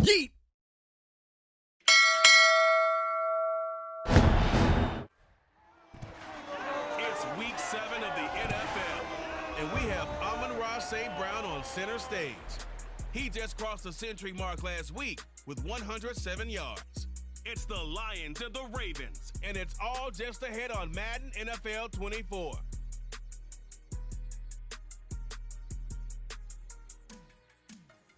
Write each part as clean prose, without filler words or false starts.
Yeet! It's week 7 of the NFL, and we have Amon-Ra St. Brown on center stage. He just crossed the century mark last week with 107 yards. It's the Lions and the Ravens, and it's all just ahead on Madden NFL 24.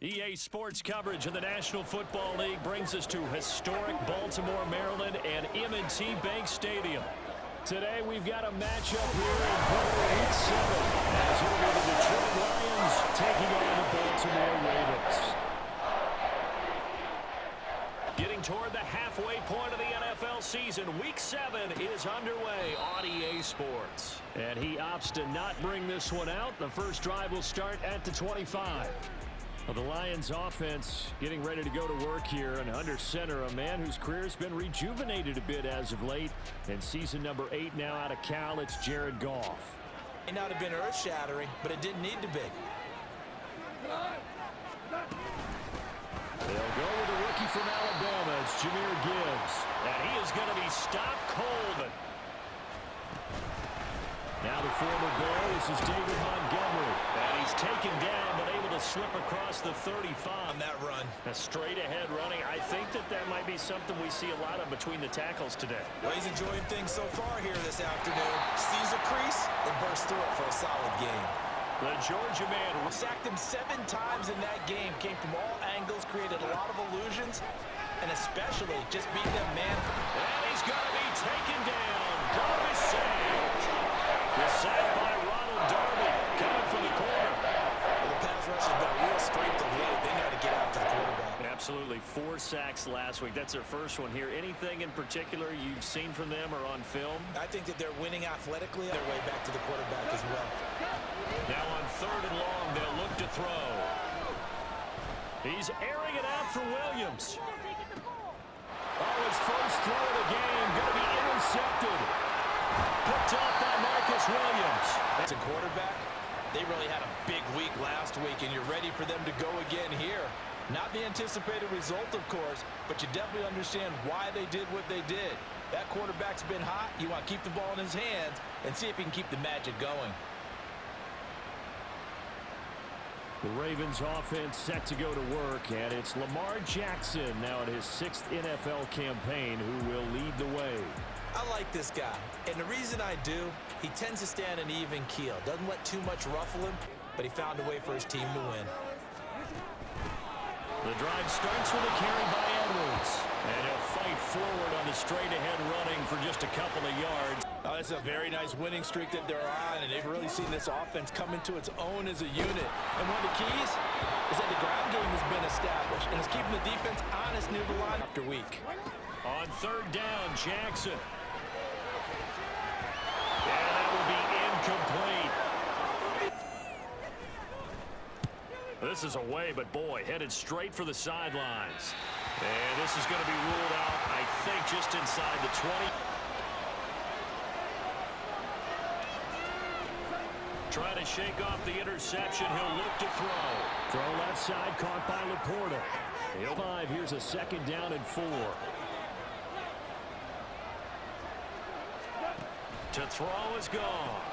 EA Sports coverage of the National Football League brings us to historic Baltimore, Maryland, and M&T Bank Stadium. Today, we've got a matchup here in Week 7 as it'll be the Detroit Lions taking on the Baltimore Ravens. Getting toward the halfway point of the NFL season, Week 7 is underway on EA Sports. And he opts to not bring this one out. The first drive will start at the 25. Well, the Lions offense getting ready to go to work here, and under center, a man whose career has been rejuvenated a bit as of late. And season number 8 now out of Cal, it's Jared Goff. May not have been earth-shattering, but it didn't need to be. They'll go with a rookie from Alabama. It's Jahmyr Gibbs. And he is going to be stopped cold. Now the former Bear, this is David Montgomery. And he's taken down, but able to slip across the 35. On that run. A straight-ahead running. I think that might be something we see a lot of between the tackles today. Well, he's enjoying things so far here this afternoon. Sees a crease and bursts through it for a solid game. The Georgia man sacked him 7 times in that game. Came from all angles, created a lot of illusions, and especially just beating them man. And he's going to be taken down. Goff is saved. The sack by Ronald Darby coming from the corner. Well, the pass rush has been a real strength of late. They know how to get after the quarterback. Absolutely. 4 sacks last week. That's their first one here. Anything in particular you've seen from them or on film? I think that they're winning athletically their way back to the quarterback as well. Now on 3rd and long, they'll look to throw. He's airing it out for Williams. Oh, his first throw of the game going to be intercepted. Picked off by Marcus Williams. That's a quarterback. They really had a big week last week, and you're ready for them to go again here. Not the anticipated result, of course, but you definitely understand why they did what they did. That quarterback's been hot. You want to keep the ball in his hands and see if he can keep the magic going. The Ravens offense set to go to work, and it's Lamar Jackson now in his 6th NFL campaign who will lead the way. I like this guy, and the reason I do, he tends to stand an even keel. Doesn't let too much ruffle him, but he found a way for his team to win. The drive starts with a carry by Edwards, and he'll fight forward on the straight-ahead running for just a couple of yards. Oh, it's a very nice winning streak that they're on, and they've really seen this offense come into its own as a unit. And one of the keys is that the ground game has been established, and it's keeping the defense honest near the line after week. On 3rd down, Jackson. And that will be incomplete. This is away, but boy, headed straight for the sidelines. And this is going to be ruled out, I think, just inside the 20. Trying to shake off the interception. He'll look to throw. Throw left side, caught by Laporta. He'll 5. Here's a 2nd down and 4. To throw is Goff.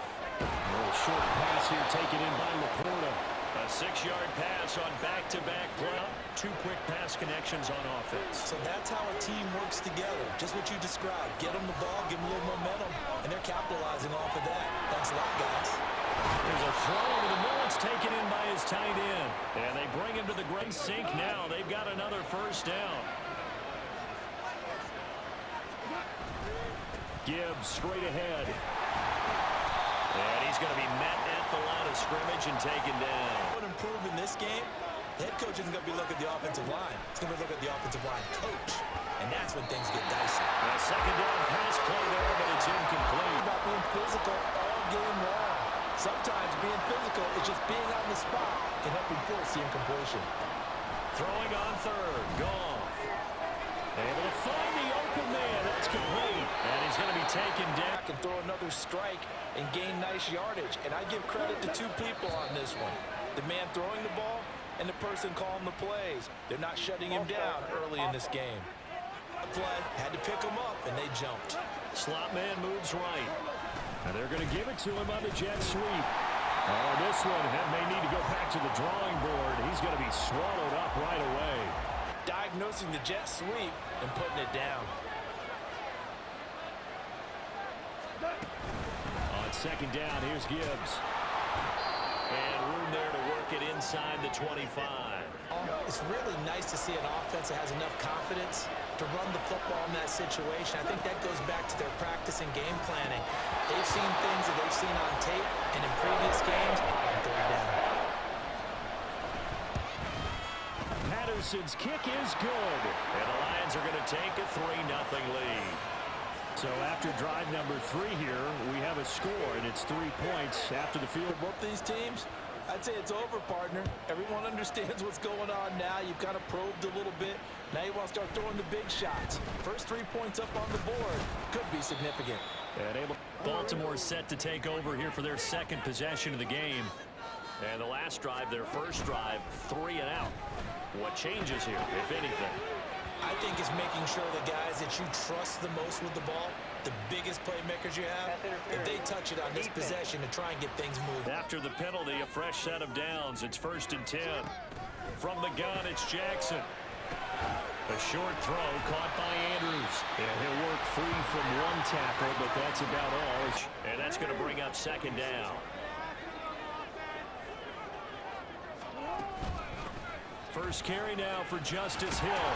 A little short pass here taken in by Laporta. A 6-yard pass on back-to-back play. 2 quick pass connections on offense. So that's how a team works together. Just what you described. Get them the ball, give them a little momentum, and they're capitalizing off of that. Thanks a lot, guys. There's a throw over the middle. It's taken in by his tight end. And they bring him to the great sink now. They've got another 1st down. Gibbs straight ahead. And he's going to be met at the line of scrimmage and taken down. What improve in this game? The head coach isn't going to be looking at the offensive line. He's going to look at the offensive line coach. And that's when things get dicey. A 2nd down pass play there, but it's incomplete. It's about being physical all game long. Sometimes being physical is just being on the spot and helping force the incompletion. Throwing on 3rd. Goff. Able to find the open man. That's complete. And he's going to be taken down. And throw another strike and gain nice yardage. And I give credit to 2 people on this one. The man throwing the ball and the person calling the plays. They're not shutting him down early in this game. Play had to pick him up, and they jumped. Slot man moves right. And they're going to give it to him on the jet sweep. Oh, this one may need to go back to the drawing board. He's going to be swallowed up right away. Diagnosing the jet sweep and putting it down. On second down, here's Gibbs. And room there to work it inside the 25. It's really nice to see an offense that has enough confidence to run the football in that situation. I think that goes back to their practice and game planning. They've seen things that they've seen on tape and in previous games on third down. Patterson's kick is good. And the Lions are going to take a 3-0 lead. So after drive number 3 here, we have a score, and it's 3 points after the field. Both these teams, I'd say it's over, partner. Everyone understands what's going on now. You've kind of probed a little bit. Now you want to start throwing the big shots. First 3 points up on the board could be significant. Baltimore set to take over here for their second possession of the game. And the last drive, their first drive, 3 and out. What changes here, if anything? I think it's making sure the guys that you trust the most with the ball, the biggest playmakers you have, if they touch it on this possession to try and get things moving. After the penalty, a fresh set of downs. It's 1st and 10. From the gun, it's Jackson. A short throw caught by Andrews. Yeah, he'll work free from one tackle, but that's about all. And that's going to bring up second down. First carry now for Justice Hill.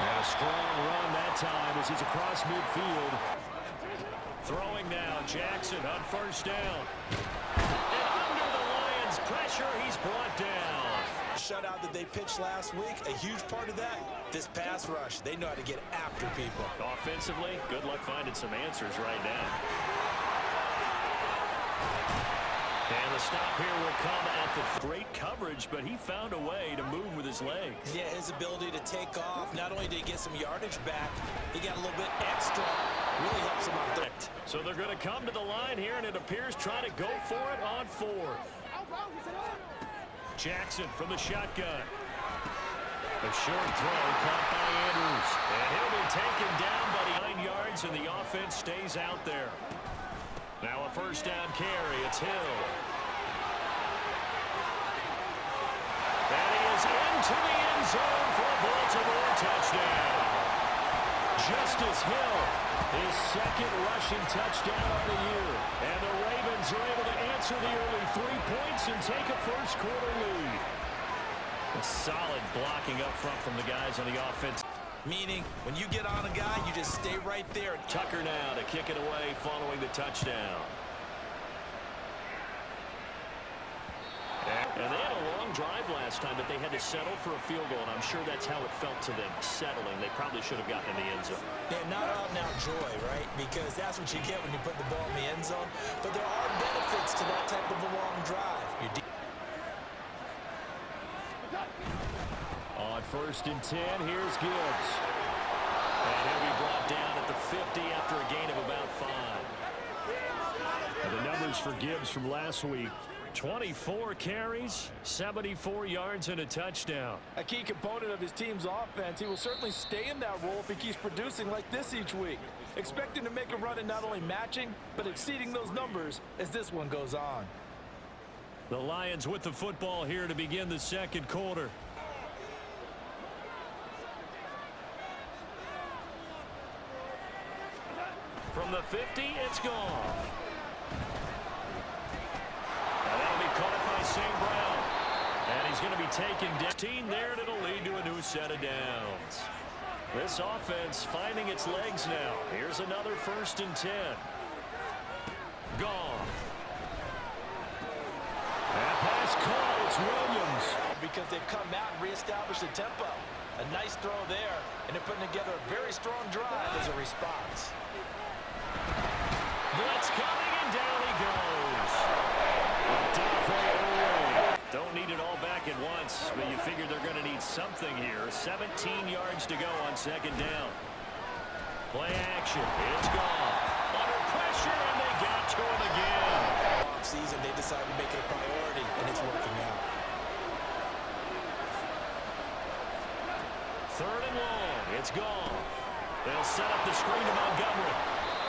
And a strong run that time as he's across midfield. Throwing now, Jackson on first down. And under the Lions' pressure, he's brought down. Shutout that they pitched last week, a huge part of that, this pass rush. They know how to get after people. Offensively, good luck finding some answers right now. And the stop here will come at the great coverage, but he found a way to move with his legs. Yeah, his ability to take off. Not only did he get some yardage back, he got a little bit extra. Really helps him out there. So they're going to come to the line here, and it appears trying to go for it on 4th. Jackson from the shotgun. A short throw caught by Andrews. And he'll be taken down by 9 yards, and the offense stays out there. Now a first down carry. It's Hill. And he is into the end zone for a Baltimore touchdown. Justice Hill, his second rushing touchdown on the year. And the Ravens are able to answer the early 3 points and take a first-quarter lead. A solid blocking up front from the guys on the offense. Meaning, when you get on a guy, you just stay right there. Tucker now to kick it away following the touchdown. And they had a long drive last time, but they had to settle for a field goal, and I'm sure that's how it felt to them, settling. They probably should have gotten in the end zone. Yeah, not out-and-out joy, right? Because that's what you get when you put the ball in the end zone. But there are benefits to that type of a long drive. On 1st and 10, here's Gibbs. And he'll be brought down at the 50 after a gain of about 5. And the numbers for Gibbs from last week: 24 carries, 74 yards, and a touchdown. A key component of his team's offense. He will certainly stay in that role if he keeps producing like this each week. Expect him to make a run at not only matching, but exceeding those numbers as this one goes on. The Lions with the football here to begin the second quarter. From the 50, it's gone. And that'll be caught by St. Brown. And he's going to be taken down. Team there, and it'll lead to a new set of downs. This offense finding its legs now. Here's another 1st and 10. Gone. That pass caught. It's Williams. Because they've come out and reestablished the tempo. A nice throw there, and they're putting together a very strong drive as a response. Blitz coming, and down he goes. Don't need it all back at once, but you figure they're going to need something here. 17 yards to go on second down. Play action. It's gone. Under pressure, and they got to him again. Offseason, they decided to make it a priority, and it's working out. Third and long. It's gone. They'll set up the screen to Montgomery.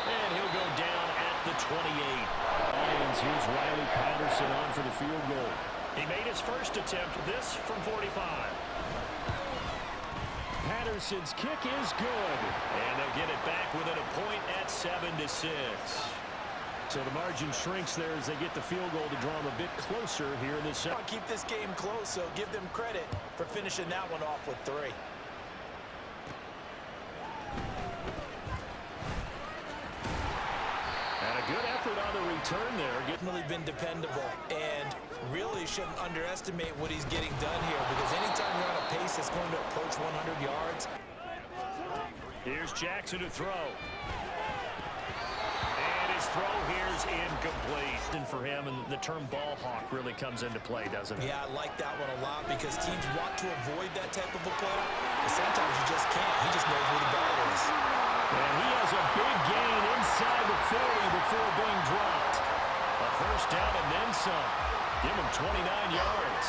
And he'll go down at the 28. Lions, here's Riley Patterson on for the field goal. He made his first attempt, this from 45. Patterson's kick is good. And they'll get it back within a point at 7-6. So the margin shrinks there as they get the field goal to draw them a bit closer here in this second. Keep this game close, so give them credit for finishing that one off with 3. And a good effort on the return there. Definitely been dependable, and really shouldn't underestimate what he's getting done here, because anytime you're on a pace that's going to approach 100 yards. Here's Jackson to throw. And his throw here's incomplete. And for him, and the term ball hawk really comes into play, doesn't it? Yeah, I like that one a lot, because teams want to avoid that type of a play, but sometimes you just can't. He just knows where the ball is. And he has a big gain inside the 40 before being dropped. A first down and then some. Give him 29 yards.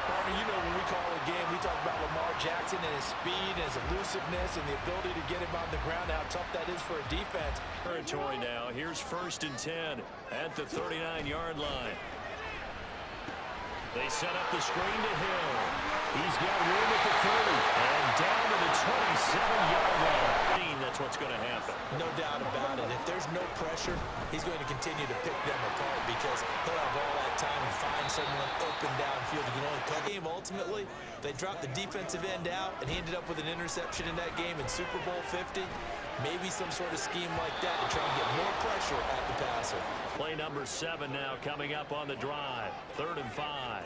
Partner, you know when we call a game, we talk about Lamar Jackson and his speed and his elusiveness and the ability to get him on the ground, how tough that is for a defense. Territory now. Here's 1st and 10 at the 39-yard line. They set up the screen to Hill. He's got room at the 30 and down to the 27-yard line. That's what's going to happen. No doubt about it. If there's no pressure, he's going to continue to pick them apart, because he'll have all that time to find someone open downfield. He can only cut the game. Ultimately, they dropped the defensive end out, and he ended up with an interception in that game in Super Bowl 50. Maybe some sort of scheme like that to try and get more pressure at the passer. Play number 7 now coming up on the drive. 3rd and 5.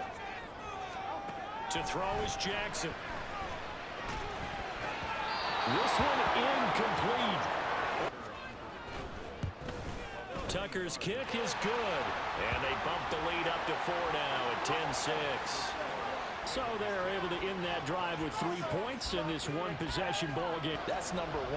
To throw is Jackson. This one incomplete. Tucker's kick is good. And they bump the lead up to 4 now at 10-6. So they're able to end that drive with 3 points in this one-possession ball game. That's number 1.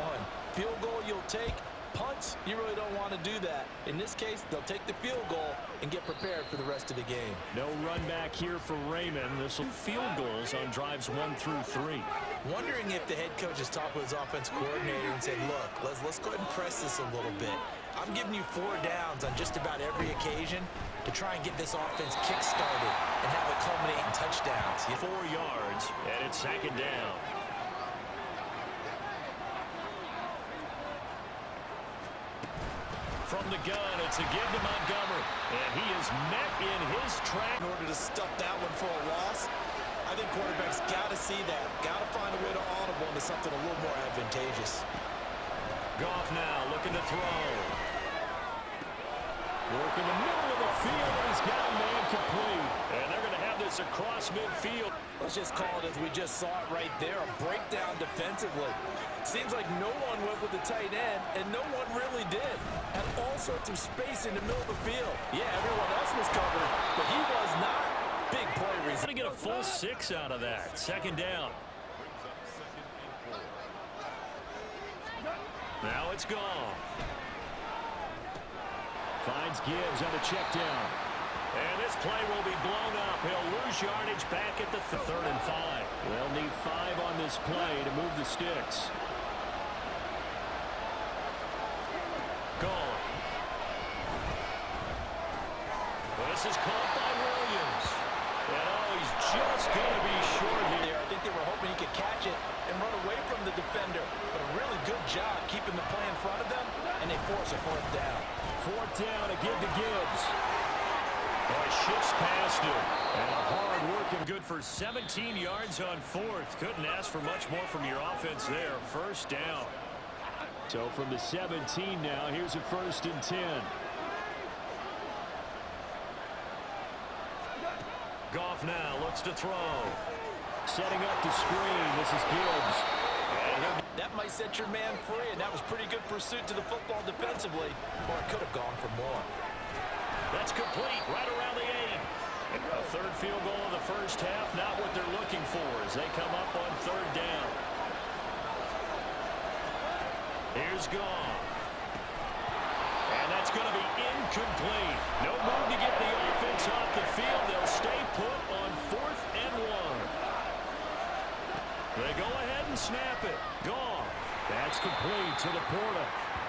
Field goal you'll take. Punts, you really don't want to do that. In this case, they'll take the field goal and get prepared for the rest of the game. No run back here for Raymond. This will field goals on drives 1 through 3. Wondering if the head coach has talked with his offensive coordinator and said, look, let's go ahead and press this a little bit. I'm giving you 4 downs on just about every occasion to try and get this offense kick-started and have it culminate in touchdowns. 4 yards, and it's 2nd down. From the gun, it's a give to Montgomery. And he is met in his track. In order to stuff that one for a loss, I think quarterbacks got to see that. Got to find a way to audible into something a little more advantageous. Goff now looking to throw. Work in the middle of the field, and he's got a man complete. And they're going to have this across midfield. Let's just call it as we just saw it right there, a breakdown defensively. Seems like no one went with the tight end, and no one really did. Had all sorts of space in the middle of the field. Yeah, everyone else was covered, but he was not. Big play result. Going to get a full 6 out of that. 2nd down. Now it's gone. Finds Gibbs on a check down. And this play will be blown up. He'll lose yardage back at the 3rd and 5. They'll need 5 on this play to move the sticks. Gone. This is caught by Williams. And he's just going to be short here. I think they were hoping he could catch it and run away from the defender. But a really good job keeping the play in front of them, and they force a 4th down. 4th down to give to Gibbs. Shifts past him. And a hard work and good for 17 yards on 4th. Couldn't ask for much more from your offense there. 1st down. So from the 17 now, here's a 1st and 10. Goff now looks to throw. Setting up the screen. This is Gibbs. That might set your man free, and that was pretty good pursuit to the football defensively, or it could have gone for more. That's complete right around the 8. A 3rd field goal in the 1st half, not what they're looking for as they come up on 3rd down. Here's Goff. And that's going to be incomplete. No move to get the offense off the field. They'll stay put on 4th and 1. They go ahead and snap it. Gone. That's complete to Laporta.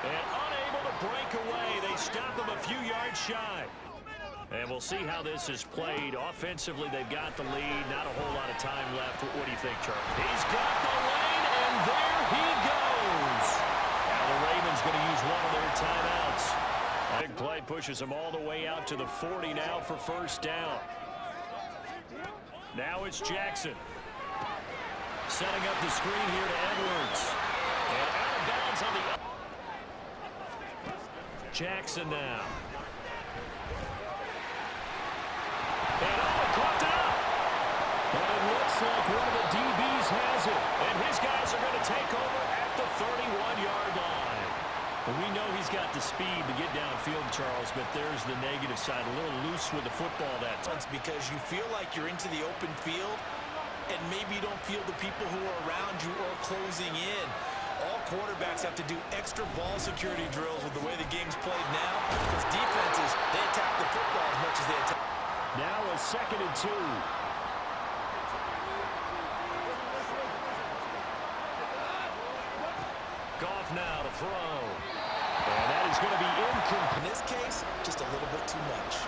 And unable to break away. They stop him a few yards shy. And we'll see how this is played. Offensively, they've got the lead. Not a whole lot of time left. What do you think, Charlie? He's got the lane, and there he goes. Now the Ravens going to use one of their timeouts. Big play pushes them all the way out to the 40 now for first down. Now it's Jackson. Setting up the screen here to Edwards. And out of bounds on the... Jackson now. And caught out. But it looks like one of the DBs has it. And his guys are going to take over at the 31-yard line. And we know he's got the speed to get downfield, Charles, but there's the negative side. A little loose with the football that time. Because you feel like you're into the open field, and maybe you don't feel the people who are around you or closing in. All quarterbacks have to do extra ball security drills with the way the game's played now, because defenses, they attack the football as much as they attack. Now a 2nd and 2. Goff now to throw. And that is going to be incomplete. In this case, just a little bit too much.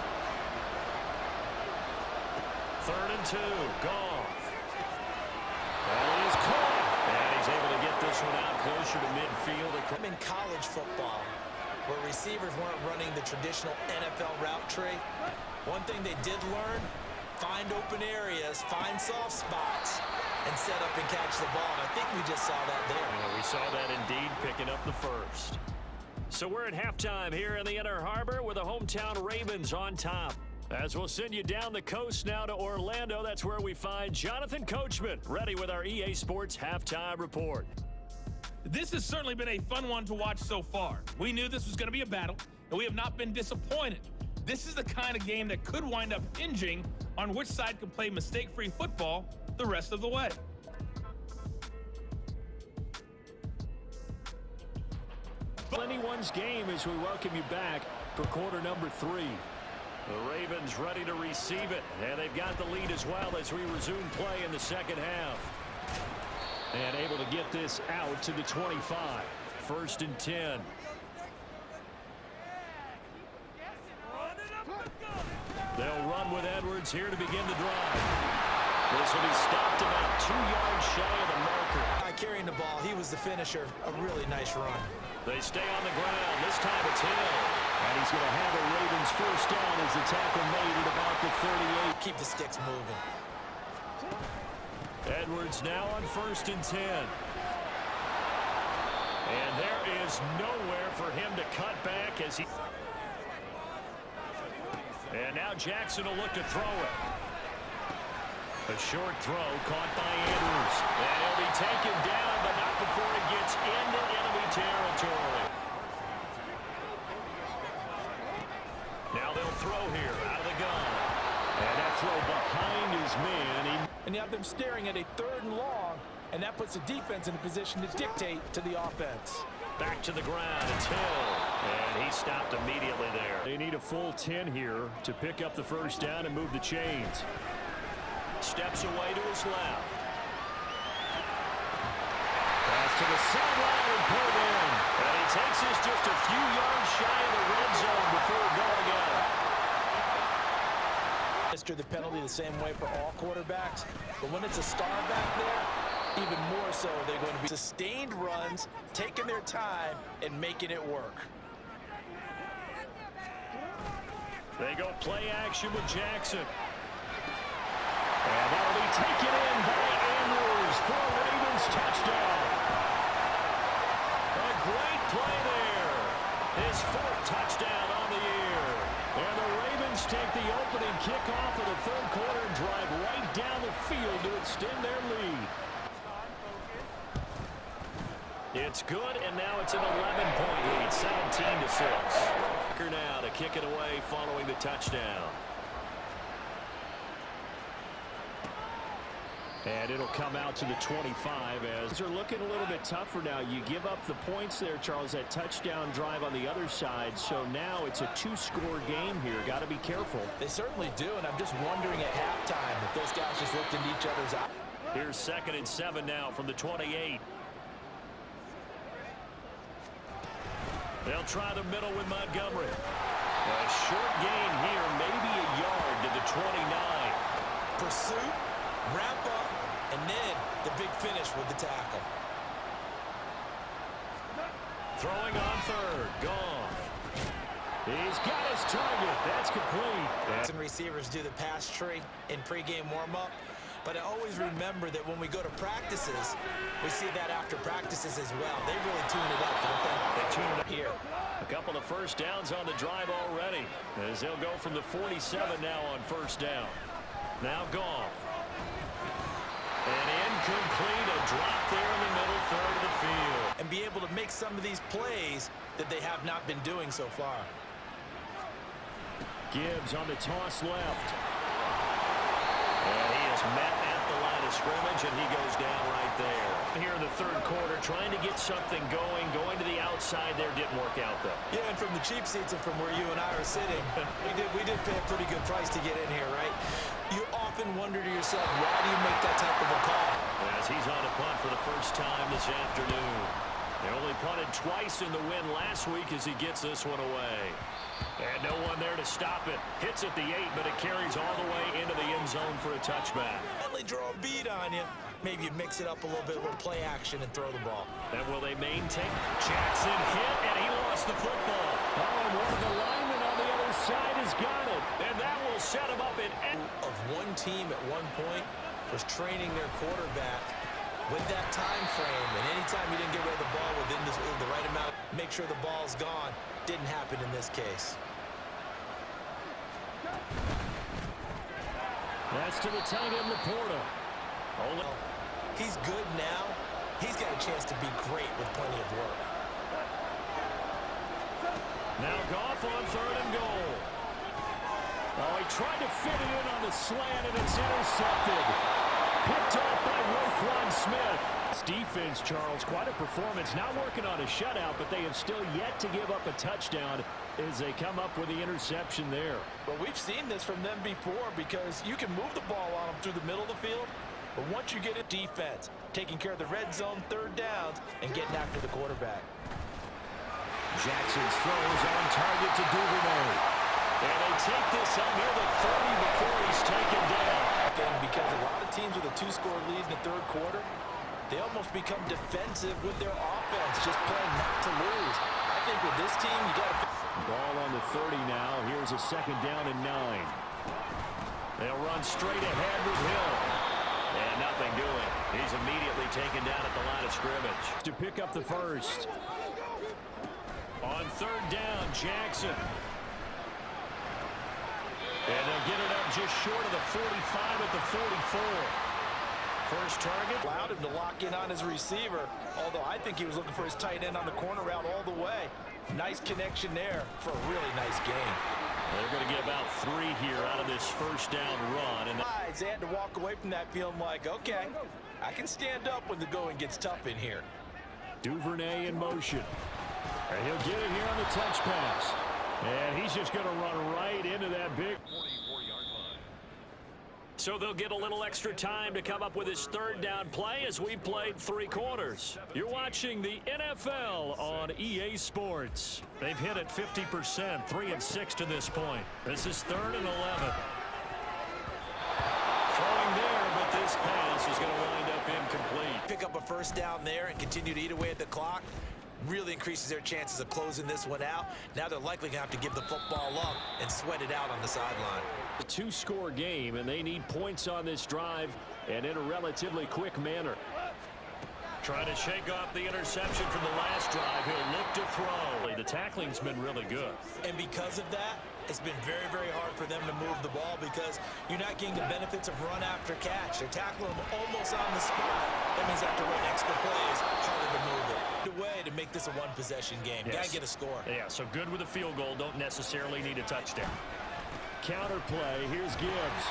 3rd and 2. Goff. And he is caught. And he's able to get this one out closer to midfield. I'm in college football, where receivers weren't running the traditional NFL route tree. One thing they did learn, find open areas, find soft spots, and set up and catch the ball. And I think we just saw that there. Yeah, we saw that indeed, picking up the first. So we're at halftime here in the Inner Harbor with the hometown Ravens on top. As we'll send you down the coast now to Orlando, that's where we find Jonathan Coachman, ready with our EA Sports Halftime Report. This has certainly been a fun one to watch so far. We knew this was going to be a battle, and we have not been disappointed. This is the kind of game that could wind up hinging on which side can play mistake-free football the rest of the way. Anyone's game as we welcome you back for quarter number 3. The Ravens ready to receive it, and they've got the lead as well as we resume play in the second half. And able to get this out to the 25. 1st and 10. They'll run with Edwards here to begin the drive. This will be stopped about 2 yards shy of the marker. Carrying the ball, he was the finisher. A really nice run. They stay on the ground. This time it's Hill. And he's going to have a Ravens first down as the tackle made at about the 38. Keep the sticks moving. Edwards now on 1st and 10. And there is nowhere for him to cut back as he... And now Jackson will look to throw it. A short throw caught by Andrews. And he'll be taken down, but not before it gets into enemy territory. Now they'll throw here out of the gun. And that throw behind his man. And you have them staring at a 3rd and long, and that puts the defense in a position to dictate to the offense. Back to the ground, it's Hill. And he stopped immediately there. They need a full 10 here to pick up the first down and move the chains. Steps away to his left. Pass to the sideline and pulled in. And he takes this just a few yards shy of the red zone before going out. Administer the penalty the same way for all quarterbacks, but when it's a star back there, even more so, they're going to be sustained runs, taking their time, and making it work. They go play action with Jackson. And that'll be taken in by Andrews for a Ravens touchdown. A great play there. His 4th touchdown on the year. And the Ravens take the opening kickoff of the 3rd quarter and drive right down the field to extend their lead. It's good, and now it's an 11-point lead, 17-6. Now to kick it away following the touchdown. And it'll come out to the 25 as they're looking a little bit tougher now. You give up the points there, Charles, that touchdown drive on the other side. So now it's a 2-score game here. Got to be careful. They certainly do, and I'm just wondering at halftime if those guys just looked into each other's eyes. Here's 2nd and 7 now from the 28. They'll try the middle with Montgomery. A short gain here, maybe a yard to the 29. Pursuit, wrap up, and then the big finish with the tackle. Throwing on 3rd, gone. He's got his target. That's complete. And receivers do the pass tree in pregame warm-up. But I always remember that when we go to practices, we see that after practices as well. They really tune it up, don't they? They tune it up here. A couple of first downs on the drive already, as they'll go from the 47 now on 1st down. Now Goff. And incomplete, a drop there in the middle third of the field. And be able to make some of these plays that they have not been doing so far. Gibbs on the toss left. And he is met at the line of scrimmage, and he goes down right there. Here in the 3rd quarter, trying to get something going to the outside there. Didn't work out, though. Yeah, and from the cheap seats and from where you and I are sitting, we did pay a pretty good price to get in here, right? You often wonder to yourself, why do you make that type of a call? As he's on a punt for the first time this afternoon. They only punted twice in the win last week as he gets this one away. And no one there to stop it. Hits at the 8, but it carries all the way into the end zone for a touchback. Finally draw a bead on you. Maybe you mix it up a little bit, a little play action, and throw the ball. And will they maintain? Jackson hit, and he lost the football. Oh, and one of the linemen on the other side has got it. And that will set him up in of one team at one point was training their quarterback with that time frame, and anytime you didn't get rid of the ball within the right amount, make sure the ball's gone. Didn't happen in this case. That's to the tight end, Laporta. He's good now. He's got a chance to be great with plenty of work. Now Goff on 3rd and goal. Oh, he tried to fit it in on the slant, and it's intercepted. Picked off by Roquan Smith. This defense, Charles, quite a performance. Not working on a shutout, but they have still yet to give up a touchdown as they come up with the interception there. Well, we've seen this from them before because you can move the ball on them through the middle of the field, but once you get a defense, taking care of the red zone 3rd downs and getting after the quarterback. Jackson's throws on target to Duvernay. And they take this up near the 30 before he's taken down. And because a lot of teams with a 2-score lead in the 3rd quarter, they almost become defensive with their offense, just playing not to lose. I think with this team, you got to... Ball on the 30 now. Here's a 2nd down and 9. They'll run straight ahead with Hill. And nothing doing. He's immediately taken down at the line of scrimmage. To pick up the first. On 3rd down, Jackson. And they'll get it up just short of the 45 at the 44. First target. Allowed him to lock in on his receiver, although I think he was looking for his tight end on the corner route all the way. Nice connection there for a really nice game. They're going to get about 3 here out of this first down run. And they had to walk away from that feeling like, okay, I can stand up when the going gets tough in here. Duvernay in motion. And he'll get it here on the touch pass. And he's just going to run right into that big 44-yard line. So they'll get a little extra time to come up with his 3rd down play as we played 3 quarters. You're watching the NFL on EA Sports. They've hit it 50%, 3 of 6 to this point. This is 3rd and 11. Throwing there, but this pass is going to wind up incomplete. Pick up a first down there and continue to eat away at the clock. Really increases their chances of closing this one out. Now they're likely going to have to give the football up and sweat it out on the sideline. A 2-score game, and they need points on this drive and in a relatively quick manner. Trying to shake off the interception from the last drive. He'll look to throw. The tackling's been really good. And because of that, it's been very, very hard for them to move the ball because you're not getting the benefits of run after catch. They're tackling them almost on the spot. That means they have to run extra plays, harder to move it. The way to make this a one-possession game. Yes. Got to get a score. Yeah, so good with a field goal. Don't necessarily need a touchdown. Counter play. Here's Gibbs.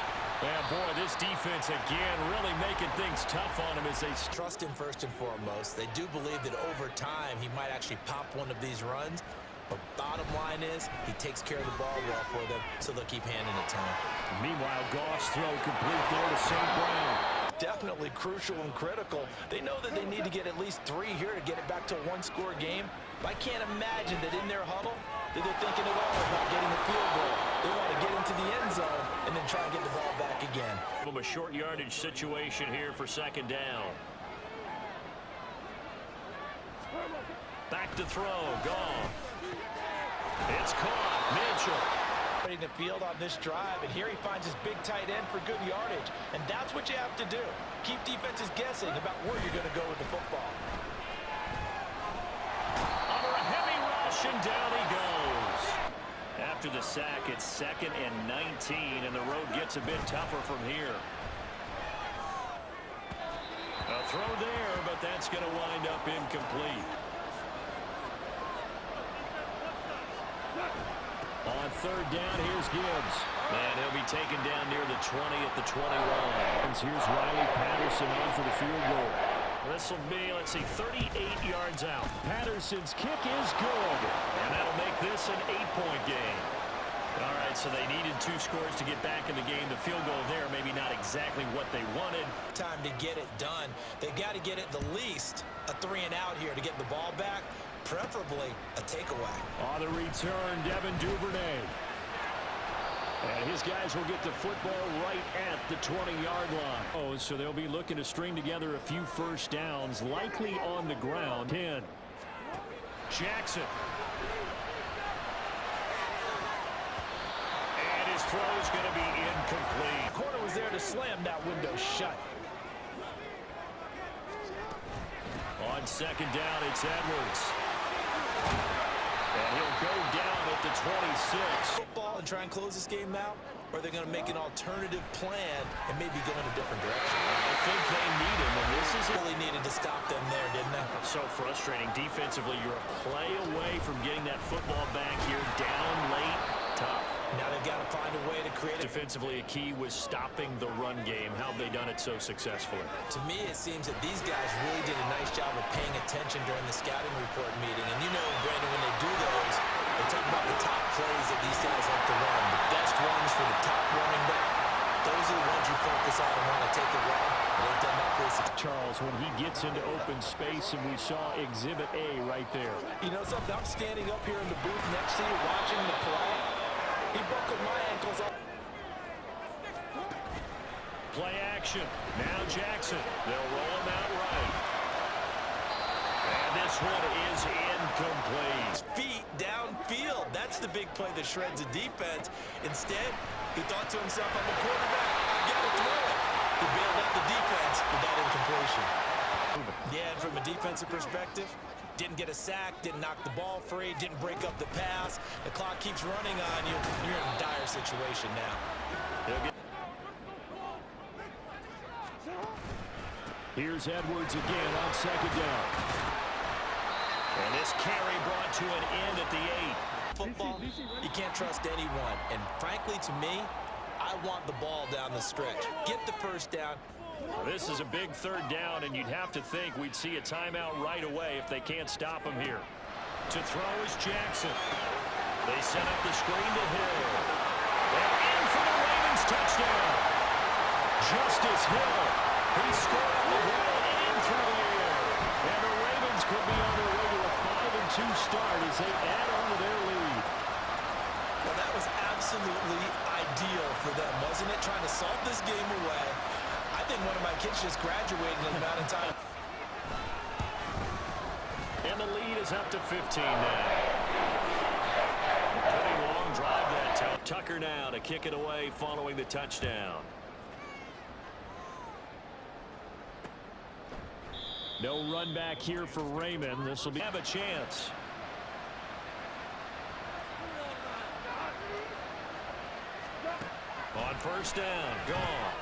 And boy, this defense again really making things tough on him as they trust him first and foremost. They do believe that over time he might actually pop one of these runs. But bottom line is he takes care of the ball well for them, so they'll keep handing it to him. Meanwhile, Goff's throw complete there to St. Brown. definitely crucial and critical. They know that they need to get at least 3 here to get it back to a one-score game. But I can't imagine that in their huddle that they're thinking at all about getting a field goal. They want to get into the end zone and then try and get the ball back again. Give them a short yardage situation here for second down. Back to throw. Gone. It's caught. Mitchell. Ready to field on this drive, and here he finds his big tight end for good yardage. And that's what you have to do. Keep defenses guessing about where you're going to go with the football. Under a heavy rush, and down he goes. After the sack, it's 2nd and 19, and the road gets a bit tougher from here. A throw there, but that's going to wind up incomplete. On 3rd down, here's Gibbs. And he'll be taken down near the 20 at the 21. Here's Riley Patterson on for the field goal. This will be, let's see, 38 yards out. Patterson's kick is good. And that'll make this an 8-point game. All right, so they needed 2 scores to get back in the game. The field goal there, maybe not exactly what they wanted. Time to get it done. They got to get at the least a 3-and-out here to get the ball back. Preferably a takeaway. On the return, Devin Duvernay. And his guys will get the football right at the 20-yard line. Oh, so they'll be looking to string together a few first downs, likely on the ground. 10. Jackson. And his throw is going to be incomplete. The corner was there to slam that window shut. On 2nd down, it's Edwards. And he'll go down at the 26. Football and try and close this game out, or they're going to make an alternative plan and maybe go in a different direction. I think they need him, and this is really needed to stop them there, didn't they? So frustrating. Defensively, you're a play away from getting that football back here. Down late, tough. Now they've got to find a way to create it. Defensively, a key was stopping the run game. How have they done it so successfully? To me, it seems that these guys really did a nice job of paying attention during the scouting report meeting. And you know, Brandon, when they do those, they talk about the top plays that these guys like to run. The best ones for the top running back. Those are the ones you focus on and want to take it well. They've done that pretty successfully. Charles, when he gets into open space, and we saw Exhibit A right there. You know something? I'm standing up here in the booth next to you watching the play. He buckled my ankles up. Play action. Now Jackson. They'll roll him out right. And this one is incomplete. Feet downfield. That's the big play that shreds a defense. Instead, he thought to himself, I'm a quarterback. I got to throw it. He bailed out the defense with that incompletion. Yeah, and from a defensive perspective, didn't get a sack, didn't knock the ball free, didn't break up the pass. The clock keeps running on you. You're in a dire situation now. Here's Edwards again on 2nd down. And this carry brought to an end at the 8. Football, you can't trust anyone. And frankly, to me, I want the ball down the stretch. Get the first down. Well, this is a big 3rd down, and you'd have to think we'd see a timeout right away if they can't stop him here. To throw is Jackson. They set up the screen to Hill. And in for the Ravens touchdown. Justice Hill. He scored on the roll and through the air. And the Ravens could be on their way to a 5-2 start as they add on to their lead. Well, that was absolutely ideal for them, wasn't it? Trying to salt this game away. I think one of my kids just graduated in the amount of time. And the lead is up to 15 now. Pretty long drive that time. Tucker now to kick it away following the touchdown. No run back here for Raymond. This will have a chance. On 1st down, gone.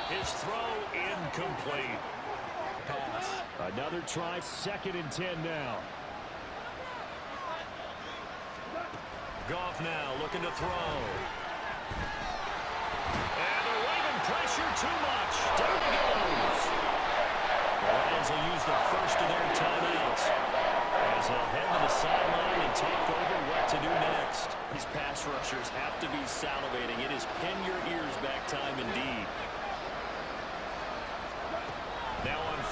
His throw incomplete. Pass. Another try, 2nd and 10 now. Goff now looking to throw. And the Raven pressure too much. Down he goes. The Lions will use the first of their timeouts as they'll head to the sideline and talk over what to do next. These pass rushers have to be salivating. It is pin your ears back time indeed.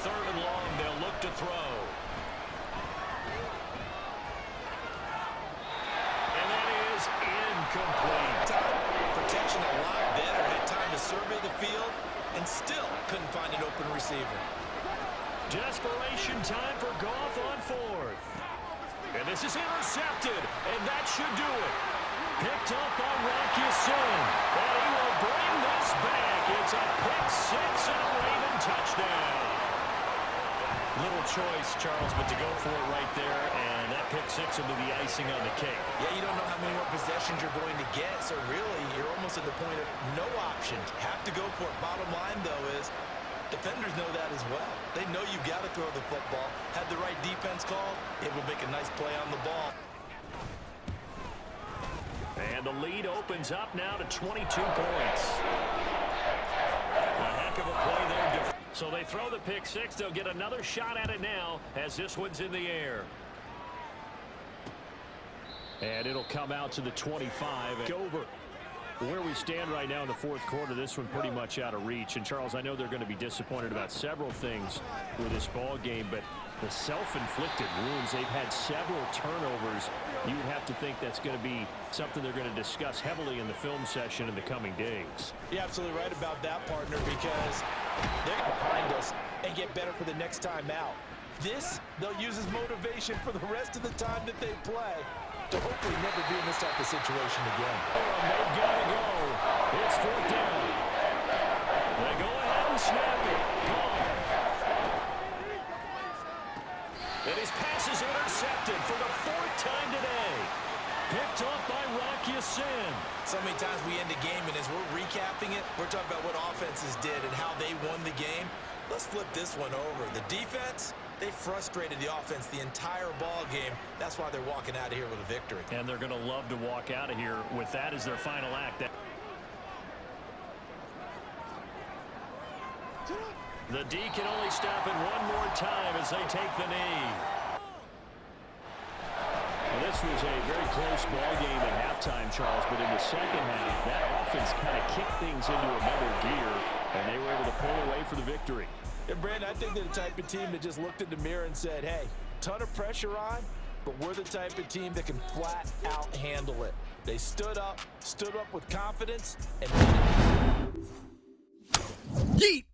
3rd and long. They'll look to throw. And that is incomplete. Protection a lot better. Had time to survey the field and still couldn't find an open receiver. Desperation time for Goff on 4th. And this is intercepted, and that should do it. Picked up by Rocky Sin, and he will bring this back. It's a pick 6 and a Raven touchdown. Little choice, Charles, but to go for it right there, and that pick 6 will be the icing on the cake. Yeah, you don't know how many more possessions you're going to get, so really you're almost at the point of no options. Have to go for it. Bottom line, though, is defenders know that as well. They know you've got to throw the football. Had the right defense call, it will make a nice play on the ball. And the lead opens up now to 22 points. A heck of a play there. So they throw the pick 6. They'll get another shot at it now as this one's in the air. And it'll come out to the 25. Over. Where we stand right now in the 4th quarter, this one pretty much out of reach. And, Charles, I know they're going to be disappointed about several things with this ball game, but the self-inflicted wounds, they've had several turnovers. You would have to think that's going to be something they're going to discuss heavily in the film session in the coming days. You're absolutely right about that, partner, because they're behind us and get better for the next time out. This, they'll use as motivation for the rest of the time that they play to hopefully never be in this type of situation again. They've got to go. It's 4th down. They go ahead and snap it. And his pass is intercepted for the 4th time today. Picked up by Rocky Sin. So many times we end a game, and as we're recapping it, we're talking about what offenses did and how they won the game. Let's flip this one over. The defense, they frustrated the offense the entire ball game. That's why they're walking out of here with a victory. And they're going to love to walk out of here with that as their final act. The D can only stop it one more time as they take the knee. Well, this was a very close ball game at halftime, Charles, but in the second half, that offense kind of kicked things into another gear, and they were able to pull away for the victory. And, Brandon, I think they're the type of team that just looked in the mirror and said, hey, ton of pressure on, but we're the type of team that can flat out handle it. They stood up with confidence, and Yeet!